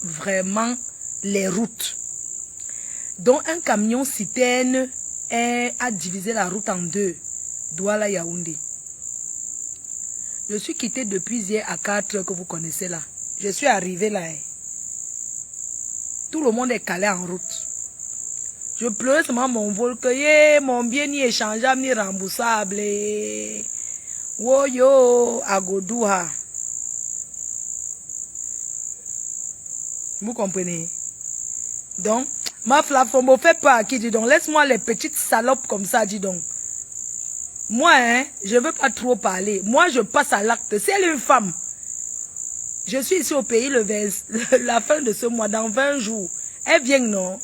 vraiment les routes. Donc un camion citerne a divisé la route en deux. Douala Yaoundé. Je suis quitté depuis hier à 4 heures que vous connaissez là. Je suis arrivé là. Tout le monde est calé en route. Je pleurais seulement mon vol que mon bien ni échangeable ni remboursable. Woyo Agodouha. Vous comprenez? Donc, ma Flafombo fait pas à qui dit donc. Laisse-moi les petites salopes comme ça, dis donc. Moi, je ne veux pas trop parler. Moi, je passe à l'acte. Si elle est une femme, je suis ici au pays la fin de ce mois, dans 20 jours. Elle vient, non?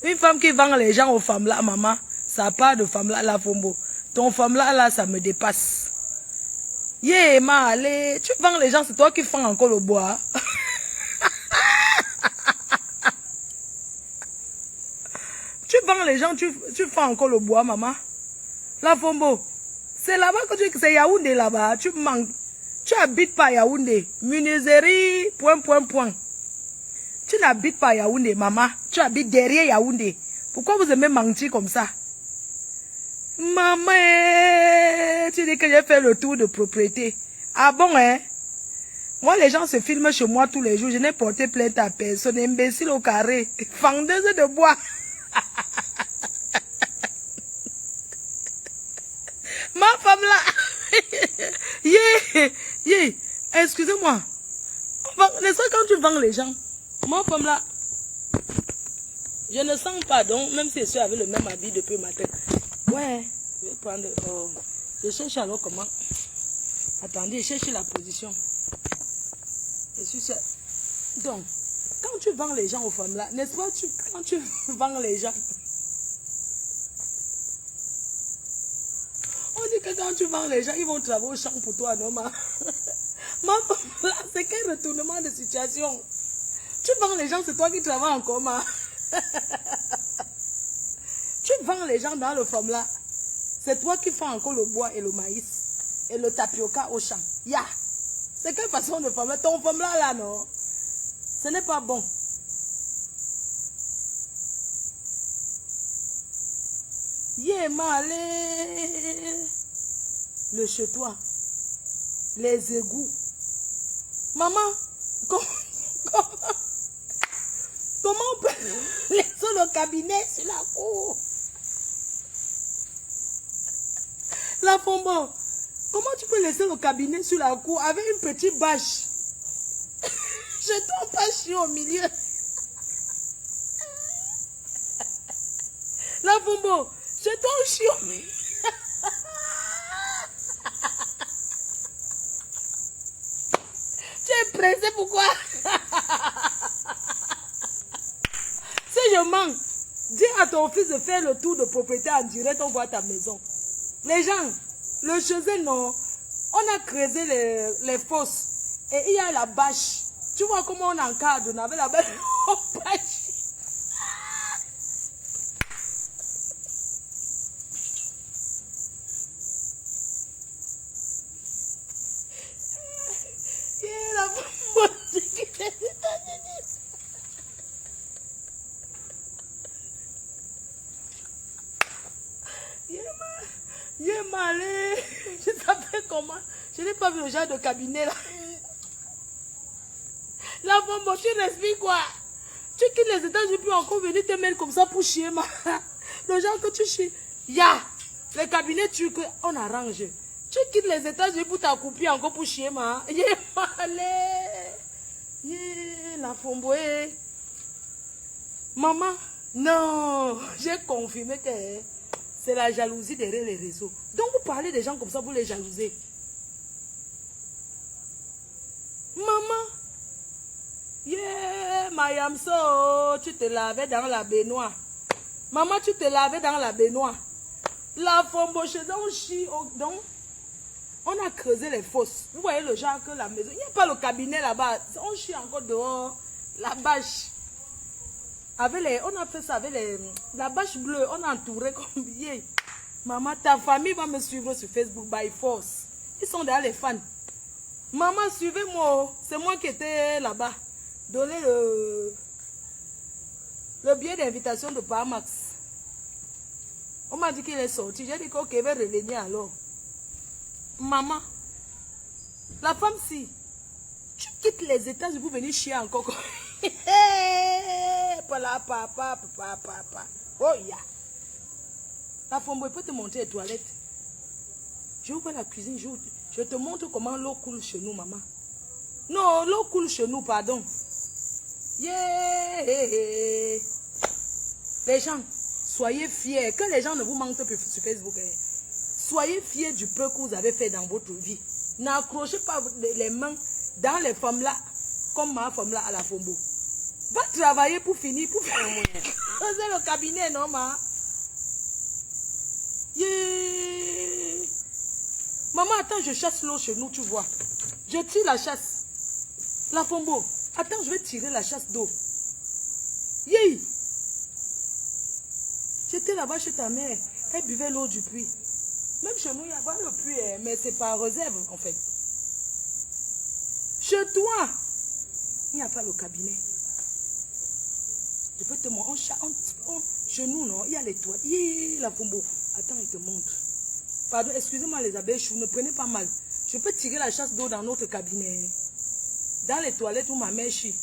Une femme qui vend les gens aux femmes là, maman, ça part de femme là, la Fombo. Ton femme là, ça me dépasse. Yeah, ma, allez, tu vends les gens, c'est toi qui fends encore le bois. Tu vends les gens, tu fends encore le bois, maman. La Fombo, c'est là-bas que tu dis que c'est Yaoundé là-bas. Tu manques. Tu habites pas Yaoundé. Muniserie, point. Tu n'habites pas Yaoundé, maman. Tu habites derrière Yaoundé. Pourquoi vous aimez mentir comme ça? Maman, tu dis que j'ai fait le tour de propriété. Ah bon, hein? Moi, les gens se filment chez moi tous les jours. Je n'ai porté plainte à personne. Imbécile au carré. Fendeuse de bois. Ma femme là. Yeah. Excusez-moi. N'est-ce pas quand tu vends les gens? Ma femme là. Je ne sens pas donc, même si je suis avec le même habit depuis le matin. Ouais. Je vais prendre. Je cherche alors comment. Attendez, je cherche la position. Je suis sûre. Donc, quand tu vends les gens aux femmes là, n'est-ce pas, quand tu vends les gens. On dit que quand tu vends les gens, ils vont travailler au champ pour toi, non, ma femme là, c'est quel retournement de situation? Tu vends les gens, c'est toi qui travailles encore, ma. Tu vends les gens dans le femme là. C'est toi qui fais encore le bois et le maïs. Et le tapioca au champ. Ya. C'est quelle façon de femme là? Ton femme là, non? Ce n'est pas bon. Yeah, malé. Le chez-toi. Les égouts. Maman, comment on peut laisser le cabinet sur la cour? La Fombo, comment tu peux laisser le cabinet sur la cour avec une petite bâche? Je tombe pas chier au milieu. La Fombo, je tombe chier au milieu. Tu es pressé pourquoi? Si je mens, dis à ton fils de faire le tour de propriété en direct, on voit ta maison. Les gens, le chevet, non, on a creusé les fosses et il y a la bâche. Tu vois comment on encadre, on avait la bâche. Je t'appelle comment? Je n'ai pas vu le genre de cabinet là. La Fombo, tu respires quoi? Tu quittes les États-Unis puis encore venir te mettre comme ça pour chier, ma. Le genre que tu chies. Ya, les cabinets turcs, on arrange. Tu quittes les États-Unis pour t'accroupir encore pour chier, ma. Yeah, malé. Yeah, la Fombo. Maman, non, j'ai confirmé que c'est la jalousie derrière les réseaux. Donc vous parlez des gens comme ça, vous les jalousez. Maman, yeah, Mayamso, tu te lavais dans la baignoire. Maman, tu te lavais dans la baignoire. La Fombo chez on chie, donc on a creusé les fosses. Vous voyez le genre que la maison, il n'y a pas le cabinet là-bas. On chie encore dehors, la bâche. On a fait ça avec la bâche bleue, on a entouré comme billet. Maman, ta famille va me suivre sur Facebook by force. Ils sont derrière les fans. Maman, suivez-moi. C'est moi qui étais là-bas. donner le billet d'invitation de Paramax. On m'a dit qu'il est sorti. J'ai dit qu'il va revenir alors. Maman, la femme, si tu quittes les États-Unis pour venir chier encore. Papa. Oh, ya. La femme, elle peut te montrer les toilettes. J'ouvre la cuisine, je te montre comment l'eau coule chez nous, maman. Non, l'eau coule chez nous, pardon. Yeah. Les gens, soyez fiers. Que les gens ne vous mentent plus sur Facebook. Soyez fiers du peu que vous avez fait dans votre vie. N'accrochez pas les mains dans les femmes là, comme ma femme là à la Fombo. Va travailler pour finir, pour faire le cabinet, non, ma. Yeah. Maman, attends, je chasse l'eau chez nous, tu vois. Je tire la chasse. La Fombo. Attends, je vais tirer la chasse d'eau. Yeah. J'étais là-bas chez ta mère. Elle buvait l'eau du puits. Même chez nous, il y a pas le puits, mais c'est par réserve, en fait. Chez toi, il n'y a pas le cabinet. Je peux te montrer. Chez nous, non, il y a les toilettes. La Fombo. Attends, il te montre. Pardon, excusez-moi les abeilles, ne prenez pas mal. Je peux tirer la chasse d'eau dans notre cabinet. Dans les toilettes où ma mère chie.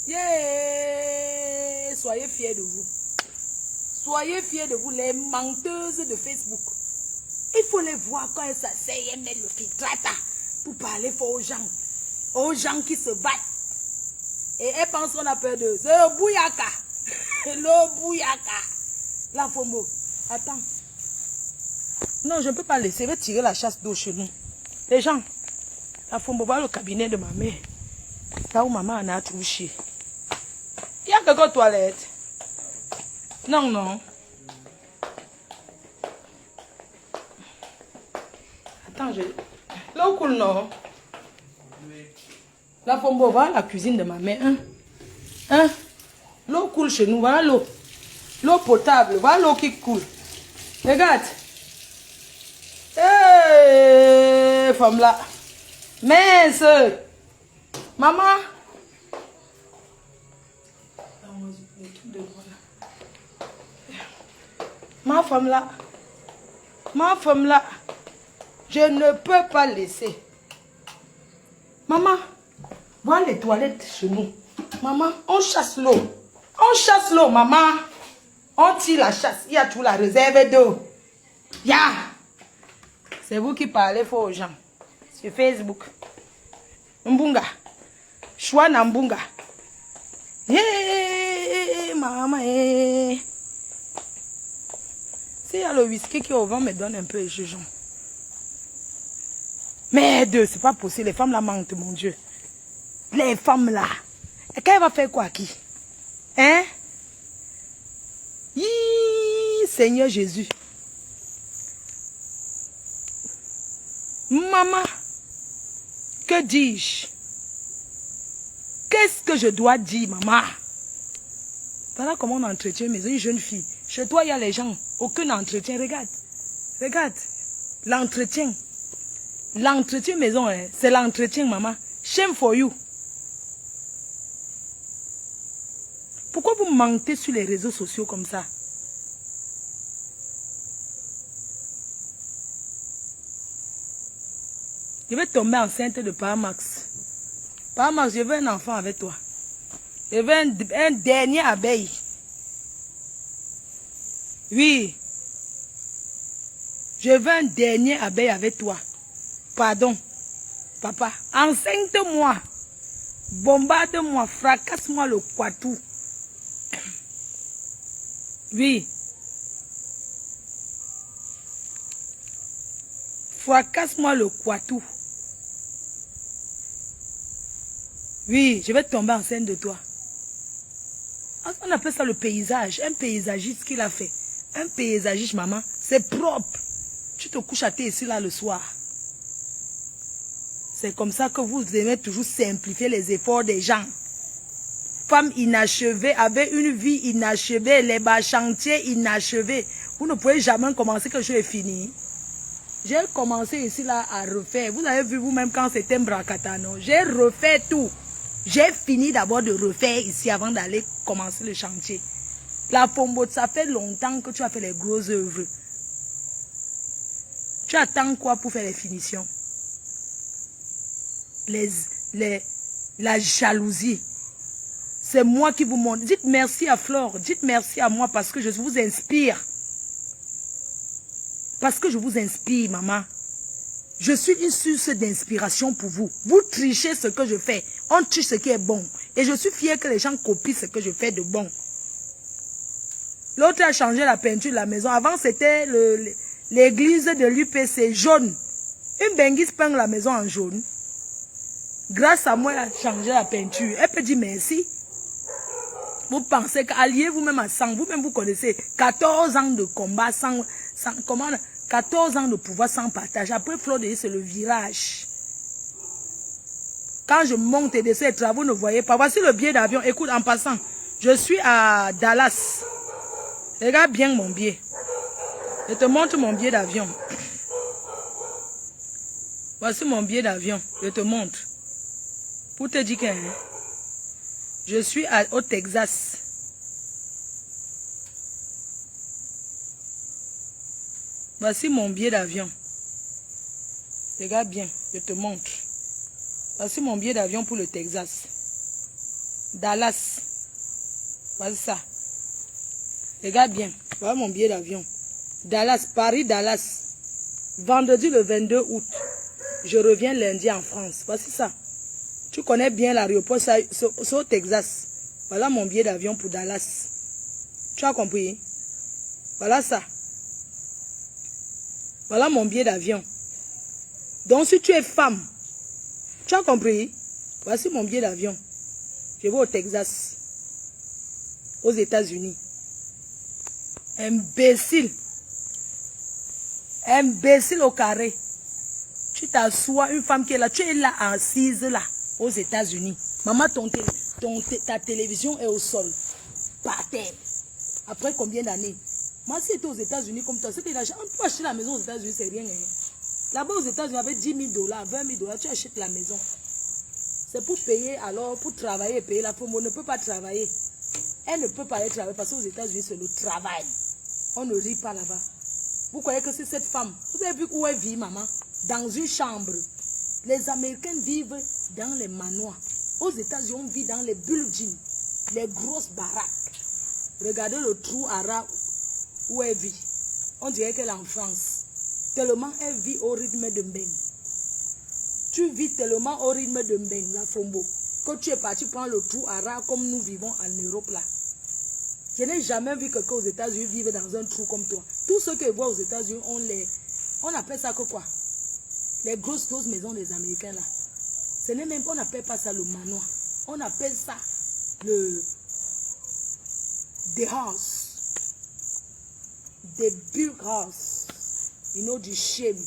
Yeah! Soyez fiers de vous. Soyez fiers de vous, les menteuses de Facebook. Il faut les voir quand elles s'asseyent et mettent le filtrata pour parler fort aux gens qui se battent. Et elles pensent qu'on a peur d'eux. C'est le bouyaka. Le bouyaka. La Fombo. Attends. Non, je ne peux pas laisser. Je vais tirer la chasse d'eau chez nous. Les gens, la Fombo va au cabinet de ma mère. Là où maman en a touché. Il y a quelques toilettes. Non, non. Attends, l'eau coule, non? La Fombo, voilà la cuisine de ma mère. Hein? L'eau coule chez nous, voilà l'eau. L'eau potable, voilà l'eau qui coule. Regarde. Hé, femme là. Mince. Maman. Ma femme là, je ne peux pas laisser. Maman, voilà les toilettes chez nous. Maman, on chasse l'eau. On chasse l'eau, maman. On tire la chasse. Il y a tout la réserve d'eau. Ya. C'est vous qui parlez fort aux gens. Sur Facebook. Mbunga. Chouana Mbunga. Maman, s'il y a le whisky qui est au vent, me donne un peu les jugeons. Merde, c'est pas possible. Les femmes là mentent, mon Dieu. Les femmes là. Et qu'elle va faire quoi qui? Hein? Seigneur Jésus. Maman, que dis-je? Qu'est-ce que je dois dire, maman? Voilà comment on entretient maison, une jeune fille. Chez toi, il y a les gens. Aucun entretien. Regarde. Regarde. L'entretien. L'entretien maison, hein, c'est l'entretien, maman. Shame for you. Pourquoi vous mentez sur les réseaux sociaux comme ça? Je vais tomber enceinte de Paramax. Paramax, je veux un enfant avec toi. Je veux un dernier abeille. Oui. Je veux un dernier abeille avec toi. Pardon. Papa, enseigne-moi. Bombarde-moi. Fracasse-moi le poitou. Oui. Fracasse-moi le poitou. Oui, je vais tomber enceinte de toi. On appelle ça le paysage. Un paysagiste qu'il a fait. Un paysagiste, maman. C'est propre. Tu te couches à tes ici là le soir. C'est comme ça que vous aimez toujours simplifier les efforts des gens. Femme inachevée, avec une vie inachevée, les bas chantiers inachevés. Vous ne pouvez jamais commencer quelque chose et finir. J'ai commencé ici là à refaire. Vous avez vu vous-même quand c'était Mbrakatano. J'ai refait tout. J'ai fini d'abord de refaire ici avant d'aller commencer le chantier. La Fombo, ça fait longtemps que tu as fait les grosses œuvres. Tu attends quoi pour faire les finitions? La jalousie. C'est moi qui vous montre. Dites merci à Flore. Dites merci à moi parce que je vous inspire. Parce que je vous inspire, maman. Je suis une source d'inspiration pour vous. Vous trichez ce que je fais. On triche ce qui est bon. Et je suis fière que les gens copient ce que je fais de bon. L'autre a changé la peinture de la maison. Avant, c'était l'église de l'UPC jaune. Une benguise peint la maison en jaune. Grâce à moi, elle a changé la peinture. Elle peut dire merci. Vous pensez qu'alliez vous-même à 100, vous-même vous connaissez 14 ans de combat, 14 ans de pouvoir sans partage. Après, Flore de Lys, c'est le virage. Quand je monte et descends les travaux, vous ne voyez pas. Voici le billet d'avion. Écoute, en passant, je suis à Dallas. Regarde bien mon billet. Je te montre mon billet d'avion. Voici mon billet d'avion. Je te montre. Pour te dire que je suis au Texas. Voici mon billet d'avion. Regarde bien, je te montre. Voici mon billet d'avion pour le Texas. Dallas. Voici ça. Regarde bien. Voilà mon billet d'avion. Dallas, Paris, Dallas. Vendredi le 22 août. Je reviens lundi en France. Voici ça. Tu connais bien l'aéroport, c'est au Texas. Voilà mon billet d'avion pour Dallas. Tu as compris? Voilà ça. Voilà mon billet d'avion. Donc si tu es femme, tu as compris? Voici mon billet d'avion. Je vais au Texas. Aux États-Unis. Imbécile. Imbécile au carré. Tu t'assois, une femme qui est là, tu es là, assise là, aux États-Unis. Maman, ta télévision est au sol, par terre. Après combien d'années? Moi, si j'étais aux États-Unis comme toi, c'était l'argent. On peut acheter la maison aux États-Unis, c'est rien. Hein. Là-bas aux États-Unis, avec 10 000 $, 20 000 $, tu achètes la maison. C'est pour payer, alors, pour travailler et payer. La femme ne peut pas travailler. Elle ne peut pas aller travailler parce qu'aux États-Unis, c'est le travail. On ne rit pas là-bas. Vous croyez que c'est cette femme? Vous avez vu où elle vit, maman? Dans une chambre. Les Américains vivent dans les manoirs. Aux États-Unis, on vit dans les buildings, les grosses baraques. Regardez le trou à rat où elle vit. On dirait qu'elle est en France. Tellement elle vit au rythme de Mbeng. Tu vis tellement au rythme de Mbeng, la Fombo, que tu es parti prendre le trou à rat comme nous vivons en Europe là. Je n'ai jamais vu quelqu'un aux États-Unis vivre dans un trou comme toi. Tous ceux que je vois aux États-Unis, on appelle ça que quoi? Les grosses maisons des Américains là. Ce n'est même pas, on n'appelle pas ça le manoir. On appelle ça the house. The big house. You know, the shame.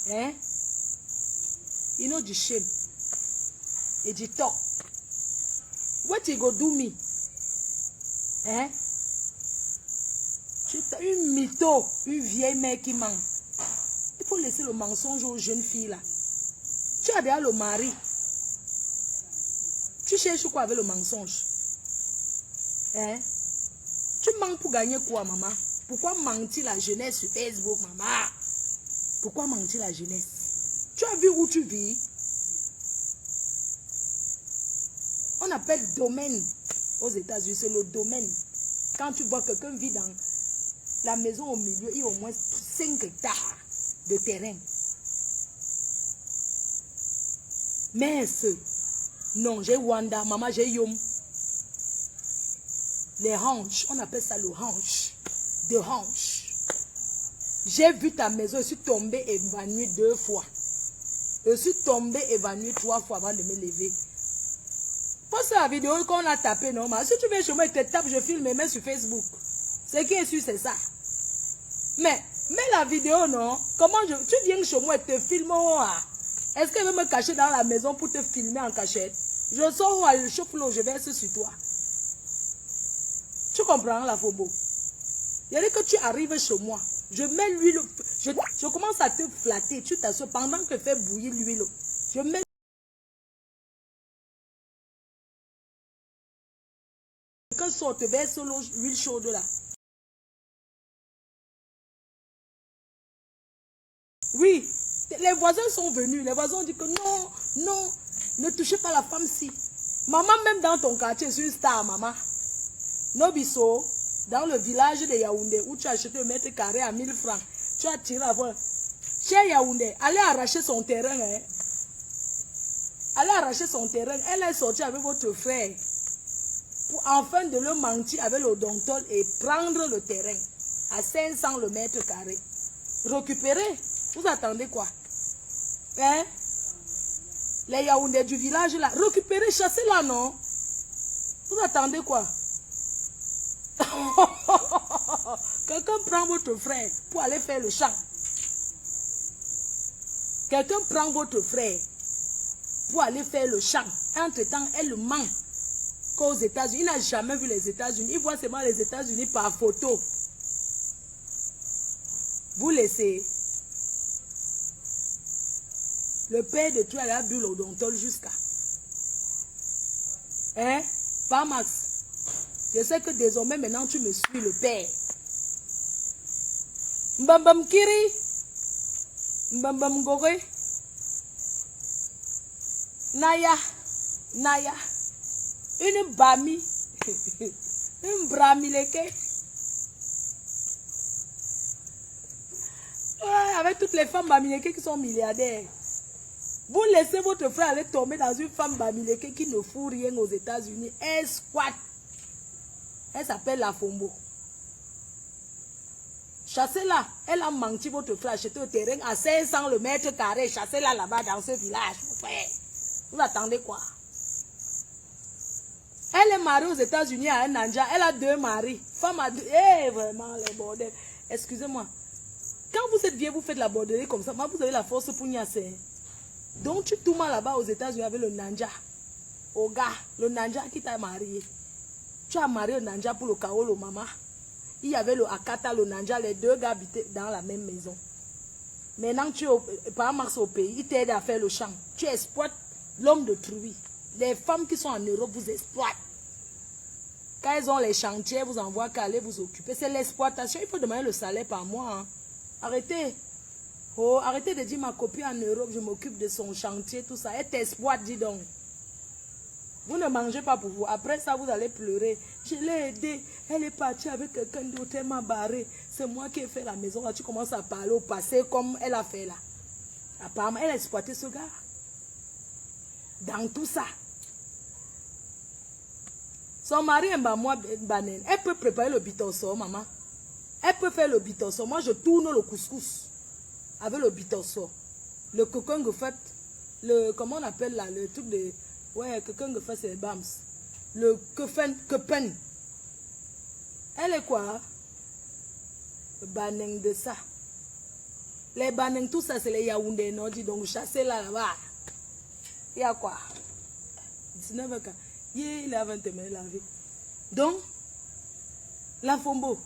Hein? You know the shame. Et the talk. What you go do me? Hein? Une mytho, une vieille mère qui ment. Il faut laisser le mensonge aux jeunes filles là. Tu as déjà le mari. Tu cherches quoi avec le mensonge? Hein? Tu mens pour gagner quoi, maman? Pourquoi mentir la jeunesse sur Facebook, maman? Pourquoi mentir la jeunesse? Tu as vu où tu vis? On appelle domaine aux États-Unis, c'est le domaine. Quand tu vois quelqu'un vit dans la maison au milieu, il y a au moins 5 hectares de terrain. Mais non, j'ai Wanda, maman, j'ai Yom. Les hanches, on appelle ça le hanche. De hanche. J'ai vu ta maison, je suis tombée évanouie 2 fois. Je suis tombée évanouie 3 fois avant de me lever. Pense à la vidéo qu'on a tapée, non? Si tu viens chez moi et te tapes, je filme et mets sur Facebook. Ce qui est sûr, c'est ça. Mais la vidéo, non? Tu viens chez moi et te filmes, est-ce qu'elle veut me cacher dans la maison pour te filmer en cachette? Je sors à le chauffe-l'eau, je verse sur toi. Tu comprends la Fombo? Il y a que tu arrives chez moi. Je mets l'huile, je commence à te flatter. Tu t'assois pendant que je fais bouillir l'huile. Je mets quelqu'un sort, te verse l'huile chaude là. Oui, les voisins sont venus. Les voisins ont dit que non, non, ne touchez pas la femme-ci. Maman, même dans ton quartier, c'est une star, maman. Nobiso, dans le village de Yaoundé, où tu as acheté un mètre carré à 1000 francs, tu as tiré à voir. Chez Yaoundé, allez arracher son terrain. Hein. Allez arracher son terrain. Elle est sortie avec votre frère. Pour enfin de le mentir avec le dontol et prendre le terrain à 500 le mètre carré. Récupérer. Vous attendez quoi? Hein? Les Yaoundés du village là, récupérer, chasser là, non? Vous attendez quoi? Quelqu'un prend votre frère pour aller faire le champ. Quelqu'un prend votre frère pour aller faire le champ. Entre-temps, elle ment qu'aux États-Unis. Il n'a jamais vu les États-Unis. Il voit seulement les États-Unis par photo. Vous laissez. Le père de toi, il a bu l'odontol jusqu'à. Hein? Pas Max. Je sais que désormais, maintenant, tu me suis le père. Mbambam Kiri. Mbambam Gore. Naya. Naya. Une bami. Une bramileke. Ouais, avec toutes les femmes bamileke qui sont milliardaires. Vous laissez votre frère aller tomber dans une femme bamileke qui ne fout rien aux États-Unis. Elle squatte. Elle s'appelle la Fombo. Chassez-la. Elle a menti votre frère, acheté au terrain à 500 le mètre carré. Chassez-la là-bas dans ce village. Vous attendez quoi? Elle est mariée aux États-Unis à un Nanja. Elle a 2 maris. Femme a 2. Eh, vraiment, les bordels. Excusez-moi. Quand vous êtes vieux, vous faites la borderie comme ça. Moi, vous avez la force pour niasser. Donc, tu tournes là-bas aux États-Unis avec le Nanja. Au gars, le Nanja qui t'a marié. Tu as marié le Nanja pour le Kaolo, maman. Il y avait le Akata, le Nanja. Les 2 gars habitaient dans la même maison. Maintenant, tu es par mars au pays. Il t'aide à faire le champ. Tu exploites l'homme de truie. Les femmes qui sont en Europe vous exploitent. Quand elles ont les chantiers, vous envoient qu'à aller vous occuper. C'est l'exploitation. Il faut demander le salaire par mois. Hein. Arrêtez. Oh, arrêtez de dire ma copine en Europe, je m'occupe de son chantier, tout ça. Elle t'exploite, dis donc. Vous ne mangez pas pour vous. Après ça, vous allez pleurer. Je l'ai aidée. Elle est partie avec quelqu'un d'autre. Elle m'a barré. C'est moi qui ai fait la maison. Là, tu commences à parler au passé comme elle a fait là. Apparemment, elle a exploité ce gars. Dans tout ça. Son mari est moi, banane. Elle peut préparer le bitonso, maman. Elle peut faire le bitonso. Moi, je tourne le couscous avec le bitonso. Le coquin que fait, le, comment on appelle là, le truc de, ouais, coquin que fait, c'est bams. Le kepen. Elle est quoi? Le banane de ça. Les bananes, tout ça, c'est les Yaoundé, non? Dis donc, chassez là-bas. Il y a quoi? 19 ans. Il est avant de me laver. Donc, la Fombo.